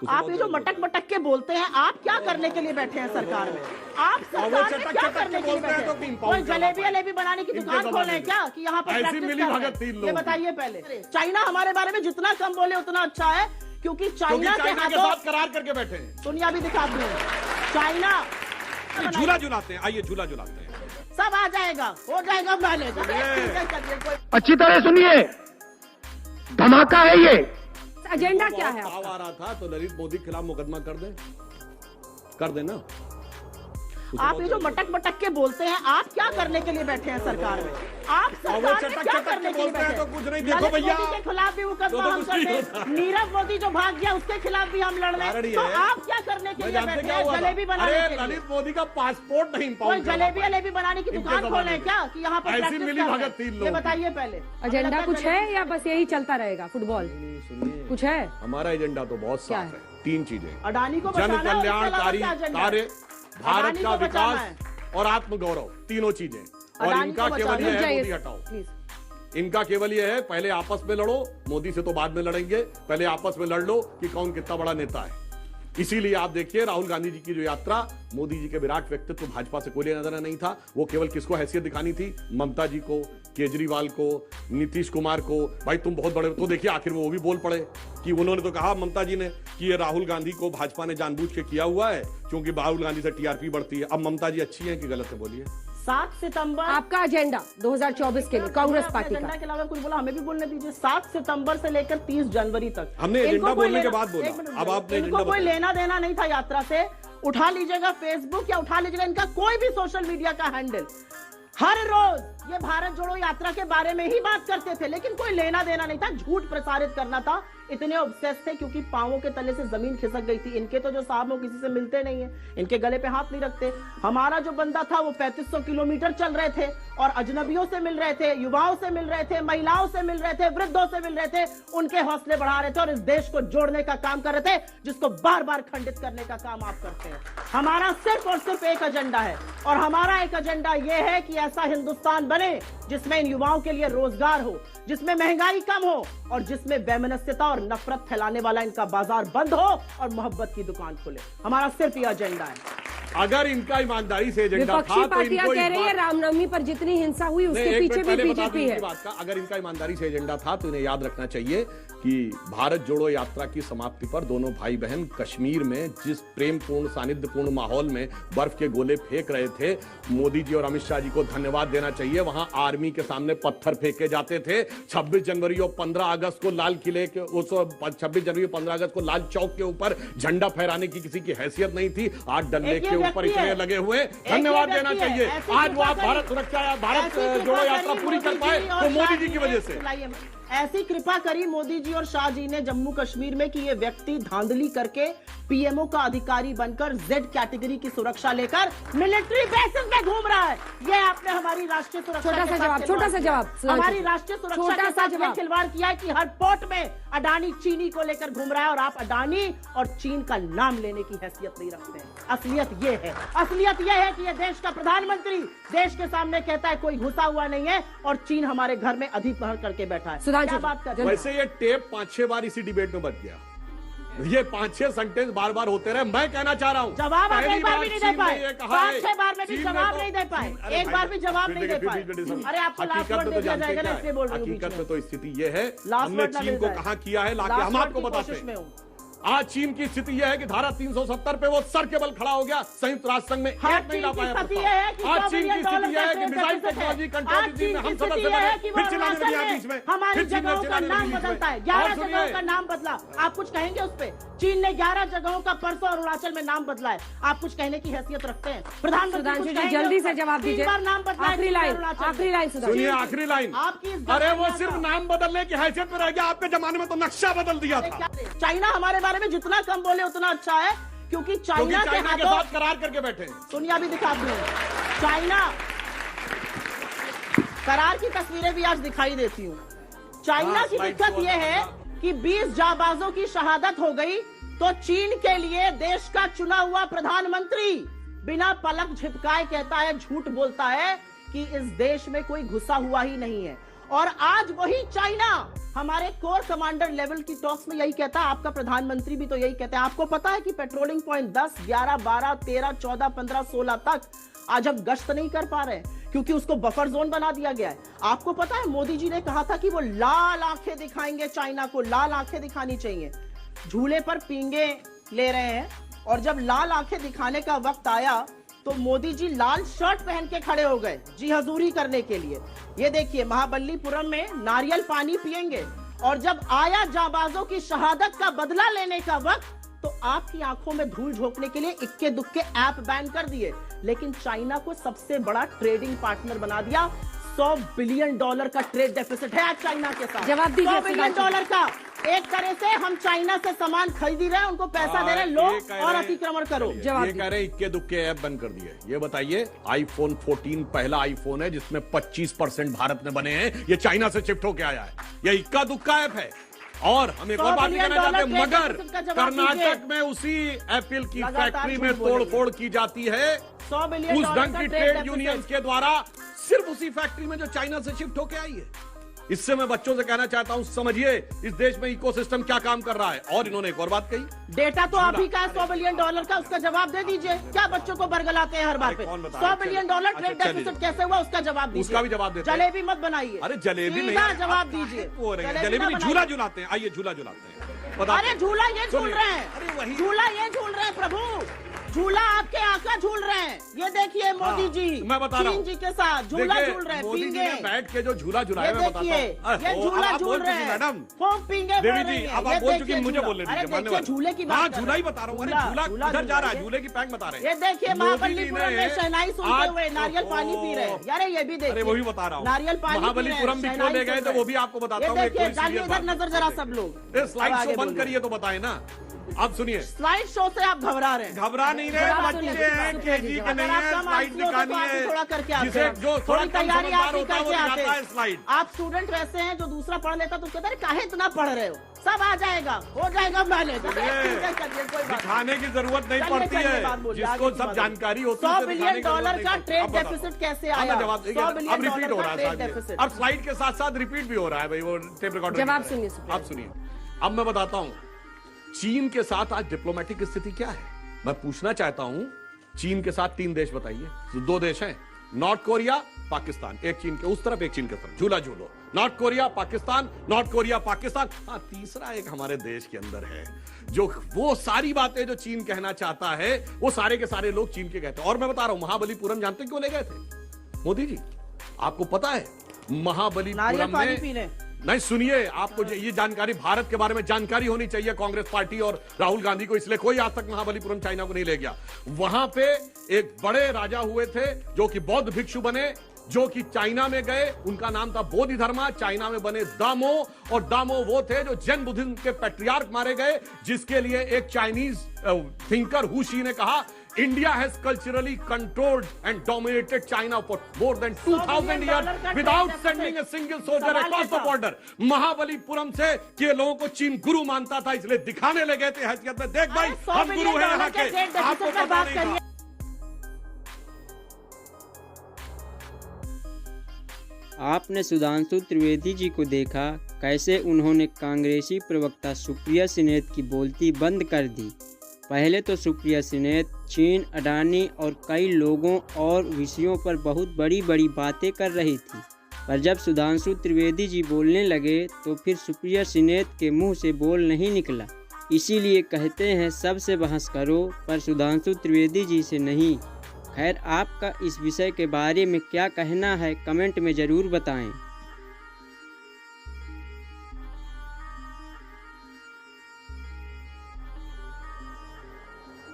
आप ये जो मटक मटक के बोलते हैं, आप क्या करने के लिए बैठे हैं सरकार में? आप सरकार में क्या करने के लिए बैठे हैं? कोई जलेबी जलेबी बनाने की दुकान खोले क्या कि यहाँ पर प्रैक्टिस कर रहे हैं? ये बताइए पहले। चाइना हमारे बारे में जितना कम बोले उतना अच्छा है, क्योंकि चाइना के हाथों करार करके बैठे हैं। दुनिया भी दिखाती है चाइना। झूला झुलाते हैं, आइए झूला झुलाते हैं, सब आ जाएगा, हो जाएगा मैनेज। अच्छी तरह सुनिए, धमाका है ये। एजेंडा क्या है? आ रहा था तो ललित मोदी के खिलाफ मुकदमा कर देना। आप ये जो मटक मटक के बोलते हैं, आप क्या करने के लिए बैठे हैं सरकार में? आप सरकार में क्या करने के लिए बैठे हैं? तो कुछ नहीं, देखो भैया के खिलाफ भी मुकदमा हम कर रहे, नीरव मोदी जो भाग गया उसके खिलाफ भी हम लड़ रहे हैं। तो आप क्या करने के लिए बैठे हैं? जलेबी बनाने के लिए? ललित मोदी का पासपोर्ट नहीं, कोई जलेबी जलेबी बनाने की दुकान खोले क्या कि यहाँ पर ऐसी मिली भगत 3 लोग? ये बताइए पहले। एजेंडा कुछ है या बस यही चलता रहेगा? फुटबॉल कुछ है? हमारा एजेंडा तो बहुत साफ है। 3 चीजें: अडानी को जन बचाना, कल्याणकारी कार्य, भारत का विकास है और आत्मगौरव, तीनों चीजें। और इनका केवल यह है, मोदी हटाओ। इनका केवल यह है, पहले आपस में लड़ो, मोदी से तो बाद में लड़ेंगे, पहले आपस में लड़ लो कि कौन कितना बड़ा नेता है। इसीलिए आप देखिए राहुल गांधी जी की जो यात्रा, मोदी जी के विराट व्यक्तित्व, भाजपा से कोई लेना देना नहीं था। वो केवल किसको हैसियत दिखानी थी? ममता जी को, केजरीवाल को, नीतीश कुमार को। भाई तुम बहुत बड़े, तो देखिए आखिर वो भी बोल पड़े कि उन्होंने तो कहा, ममता जी ने, कि ये राहुल गांधी को भाजपा ने जानबूझ के किया हुआ है क्योंकि राहुल गांधी से टीआरपी बढ़ती है। अब ममता जी अच्छी है कि गलत है? बोलिए। 7 सितंबर आपका एजेंडा 2024 के लिए कांग्रेस पार्टी का के अलावा कुछ बोला, हमें भी बोलने दीजिए। 7 सितंबर से लेकर 30 जनवरी तक हमने एजेंडा बोलने के बाद बोला। अब आपने इनको कोई लेना देना नहीं था यात्रा से। उठा लीजिएगा फेसबुक या उठा लीजिएगा इनका कोई भी सोशल मीडिया का हैंडल, हर रोज ये भारत जोड़ो यात्रा के बारे में ही बात करते थे, लेकिन कोई लेना देना नहीं था। झूठ प्रसारित करना था। इतने ऑब्सेस थे क्योंकि पांवों के तले से जमीन खिसक गई थी। इनके तो जो साहब वो किसी से मिलते नहीं है, इनके गले पे हाथ नहीं रखते। हमारा जो बंदा था वो 3500 किलोमीटर चल रहे थे और अजनबियों से मिल रहे थे, युवाओं से मिल रहे थे, महिलाओं से मिल रहे थे, वृद्धों से मिल रहे थे, उनके हौसले बढ़ा रहे थे और इस देश को जोड़ने का काम कर रहे थे, जिसको बार बार खंडित करने का काम आप करते हैं। हमारा सिर्फ और सिर्फ एक एजेंडा है, और हमारा एक एजेंडा यह है कि ऐसा हिंदुस्तान बने जिसमें इन युवाओं के लिए रोजगार हो, जिसमें महंगाई कम हो और जिसमें वैमनस्यता और नफरत फैलाने वाला इनका बाजार बंद हो और मोहब्बत की दुकान खुले। हमारा सिर्फ ये एजेंडा है। अगर इनका ईमानदारी से एजेंडा था तो पार्टियां कह रही है रामनवमी पर जितनी हिंसा हुई उसके पीछे भी बीजेपी है। अगर इनका ईमानदारी से एजेंडा था तो इन्हें याद रखना चाहिए कि भारत जोड़ो यात्रा की समाप्ति पर दोनों भाई बहन कश्मीर में जिस प्रेमपूर्ण सानिध्यपूर्ण माहौल में बर्फ के गोले फेंक रहे थे, मोदी जी और अमित शाह जी को धन्यवाद देना चाहिए। वहां आर्मी के सामने पत्थर फेंके जाते थे। 26 जनवरी और 15 अगस्त को लाल किले के 26 जनवरी और 15 अगस्त को लाल चौक के ऊपर झंडा फहराने की किसी की हैसियत नहीं थी। आज डल लेक के ऊपर इतने लगे हुए, धन्यवाद देना चाहिए। आज वो आप भारत सुरक्षा, भारत जोड़ो यात्रा पूरी कर पाए तो मोदी जी की वजह से। ऐसी कृपा करी मोदी जी और शाह जी ने जम्मू कश्मीर में कि ये व्यक्ति धांधली करके पीएमओ का अधिकारी बनकर जेड कैटेगरी की सुरक्षा लेकर मिलिट्री बेसिस में घूम रहा है। ये आपने हमारी राष्ट्रीय सुरक्षा छोटा सा जवाब हमारी राष्ट्रीय सुरक्षा के साथ खिलवाड़ किया है कि हर पोर्ट में अडानी चीनी को लेकर घूम रहा है और आप अडानी और चीन का नाम लेने की हैसियत नहीं रखते हैं। असलियत ये है, असलियत ये है कि ये देश का प्रधानमंत्री देश के सामने कहता है कोई घुसा हुआ नहीं है और चीन हमारे घर में अधिपहर करके बैठा है। क्या बात कर रहे हैं? वैसे ये टेप 5-6 बार इसी डिबेट में बच गया। ये 5-6 सेंटेंस बार बार होते रहे। मैं कहना चाह रहा हूँ जवाब आप एक बार भी नहीं दे पाए, 5-6 बार में भी जवाब नहीं दे पाए, एक बार भी जवाब नहीं दे पाए। अरे आपको लास्ट वर्ड दे दिया जाएगा ना, इसलिए बोल रही हूँ। हकीकत में तो स्थिति ये है, हमने चीन को कहाँ किया है लाके हम आपको बताते हैं। आज चीन की स्थिति यह है कि धारा 370 पे वो सर के बल खड़ा हो गया, संयुक्त राष्ट्र संघ में एक नहीं ला पाया। आज चीन की स्थिति यह है कि मिसाइल टेक्नोलॉजी कंट्रोल में हम सदस्य बने, फिर चिल्लाने लगे यहाँ बीच में, हमारी जगहों का नाम बदलता है। 11 जगहों का नाम बदला, आप कुछ कहेंगे उस पे? चीन ने 11 जगहों का परसों अरुणाचल में नाम बदला है, आप कुछ कहने की हैसियत रखते हैं? प्रधानमंत्री जल्दी से जवाब दीजिए। नाम बदला, आखिरी लाइन सुनिए, आखिरी लाइन। अरे वो सिर्फ नाम बदलने की हैसियत में रह गया, आपके जमाने में तो नक्शा बदल दिया था। चाइना हमारे बारे में जितना कम बोले उतना अच्छा है, क्योंकि चाइना के साथ करार करके बैठे हैं। दुनिया भी दिखाती है चाइना। करार की तस्वीरें भी आज दिखाई देती हूँ। चाइना की दिक्कत यह है कि 20 जाबाजों की शहादत हो गई तो चीन के लिए देश का चुना हुआ प्रधानमंत्री बिना पलक झपकाए कहता है, झूठ बोलता है कि इस देश में कोई घुसा हुआ ही नहीं है। और आज वही चाइना हमारे कोर कमांडर लेवल की टॉक्स में यही कहता है, आपका प्रधानमंत्री भी तो यही कहते हैं। आपको पता है कि पेट्रोलिंग पॉइंट 10, 11, 12, 13, 14, 15, 16 तक आज हम गश्त नहीं कर पा रहे हैं क्योंकि उसको बफर जोन बना दिया गया है। आपको पता है मोदी जी ने कहा था कि वो लाल आंखें दिखाएंगे, चाइना को लाल आंखें दिखानी चाहिए। झूले पर पींगे ले रहे हैं और जब लाल आंखें दिखाने का वक्त आया तो मोदी जी लाल शर्ट पहन के खड़े हो गए जी हजूरी करने के लिए। ये देखिए महाबलीपुरम में नारियल पानी पिएंगे और जब आया जाबाजों की शहादत का बदला लेने का वक्त तो आपकी आंखों में धूल झोंकने के लिए इक्के दुक्के ऐप बैन कर दिए, लेकिन चाइना को सबसे बड़ा ट्रेडिंग पार्टनर बना दिया। $100 बिलियन का ट्रेड डेफिसिट है आज चाइना के साथ। जवाब दीजिए $100 बिलियन का। एक तरह से हम चाइना से सामान खरीद रहे हैं, उनको पैसा दे रहे हैं, लो और अतिक्रमण करो। ये कह रहे हैं इक्के दुक्के ऐप बंद कर दिए। ये बताइए iPhone 14 पहला आईफोन है जिसमें 25% भारत में बने हैं, ये चाइना से शिफ्ट होके आया है। ये इक्का दुक्का ऐप है। और हम एक और बात भी कहना चाहते हैं, मगर कर्नाटक में उसी एप्पल की फैक्ट्री में तोड़फोड़ की जाती है $100 बिलियन उस ढंग की ट्रेड यूनियंस के द्वारा, सिर्फ उसी फैक्ट्री में जो चाइना से शिफ्ट होके आई है। इससे मैं बच्चों से कहना चाहता हूं, समझिए इस देश में इकोसिस्टम क्या काम कर रहा है। और इन्होंने एक और बात कही, डेटा तो आप ही का है $100 बिलियन का, उसका जवाब दे दीजिए। क्या बच्चों को बरगलाते हैं हर बात पे? $100 बिलियन ट्रेड डेफिसिट कैसे हुआ, उसका जवाब दीजिए। उसका भी जवाब देते हैं। जलेबी मत बनाइए। अरे जलेबी नहीं, जवाब दीजिए। जलेबी नहीं, झूला झूलाते हैं। आइए झूला झूलाते हैं। अरे झूला ये झूल रहे हैं, झूला ये झूल रहे हैं प्रभु, झूला आपके आका झूल रहे हैं। ये देखिए मोदी जी मैं बता रहा हूं, चीन जी के साथ झूला झूल रहे हैं। मोदी जी ने बैठ के जो झूला झूलाया, मैं बताता हूं। ये झूला झूल रहे हैं मैडम, खूब पींगे देवी जी, अब आप बोल चुकी, मुझे बोलने दीजिए। झूले की बात, झूला ही बता रहा हूँ। अरे झूला उधर जा रहा है, झूले की पैक बता रहे हैं। ये देखिए महाबलीपुरम में शहनाई सुनते हुए नारियल पानी पी रहे हैं। यार ये भी देखिए, वो भी बता रहा हूँ। नारियल पानी महाबलीपुरम भी क्यों ले गए थे वो भी आपको बताता हूँ। इधर नजर जरा सब लोग, स्लाइड शो बंद करिए तो बताए ना। अब सुनिए, स्लाइड शो से आप घबरा रहे हैं। घबरा नहीं रहे, बच्चे हैं, केजी के नहीं है, स्लाइड दिखानी है। थोड़ा करके आते जिसे हैं, जो थोड़ा तैयारी आप ही होता है वो करके आते दिखाता है हैं। स्लाइड। आप स्टूडेंट वैसे हैं जो दूसरा पढ़ लेता तो कहते हैं काहे इतना पढ़ रहे हो, सब आ जाएगा, हो जाएगा मैनेज। दिखाने की जरूरत नहीं पड़ती है, जिसको सब जानकारी होती है। $100 बिलियन का ट्रेड डेफिसिट कैसे आया? जवाब अब रिपीट हो रहा है, अब स्लाइड के साथ साथ रिपीट भी हो रहा है भाई, वो टेप रिकॉर्डर। जवाब सुनिए, आप सुनिए। अब मैं बताता हूं चीन के साथ आज डिप्लोमेटिक स्थिति क्या है। मैं पूछना चाहता हूं, चीन के साथ 3 देश बताइए। 2 देश हैं, नॉर्थ कोरिया, पाकिस्तान। एक चीन के उस तरफ, एक चीन के तरफ। झूला झूलो, north Korea Pakistan, north Korea Pakistan. हाँ, तीसरा एक हमारे देश के अंदर है, जो वो सारी बातें जो चीन कहना चाहता है वो सारे के सारे लोग चीन के कहते हैं। और मैं बता रहा हूं, महाबलीपुरम जानते क्यों ले गए थे मोदी जी? आपको पता है महाबलीपुरम में, नहीं सुनिए, आपको ये जानकारी, भारत के बारे में जानकारी होनी चाहिए कांग्रेस पार्टी और राहुल गांधी को, इसलिए कोई आज तक महाबलीपुरम चाइना को नहीं ले गया। वहां पे एक बड़े राजा हुए थे जो कि बौद्ध भिक्षु बने, जो कि चाइना में गए, उनका नाम था बोधिधर्मा। चाइना में बने दामो, और दामो वो थे जो जैन बुद्धिज्म के पैट्रियार्क मारे गए, जिसके लिए एक चाइनीज थिंकर हुशी ने कहा, India has culturally controlled and dominated China for more than 2000 years without sending a single soldier across the border. Mahabalipuram से के लोगों को चीन गुरु मानता था, इसलिए दिखाने ले गए थे हैसियत में, देख भाई हम गुरु हैं यहाँ के, आपको पता नहीं था। आपने सुधांशु त्रिवेदी जी को देखा कैसे उन्होंने कांग्रेसी प्रवक्ता सुप्रिया सिनेत की बोलती बंद कर दी। पहले तो सुप्रिया सिनेत चीन, अडानी और कई लोगों और विषयों पर बहुत बड़ी बड़ी बातें कर रही थी, पर जब सुधांशु त्रिवेदी जी बोलने लगे तो फिर सुप्रिया सिनेत के मुंह से बोल नहीं निकला। इसीलिए कहते हैं सबसे बहस करो पर सुधांशु त्रिवेदी जी से नहीं। खैर, आपका इस विषय के बारे में क्या कहना है कमेंट में ज़रूर बताएं।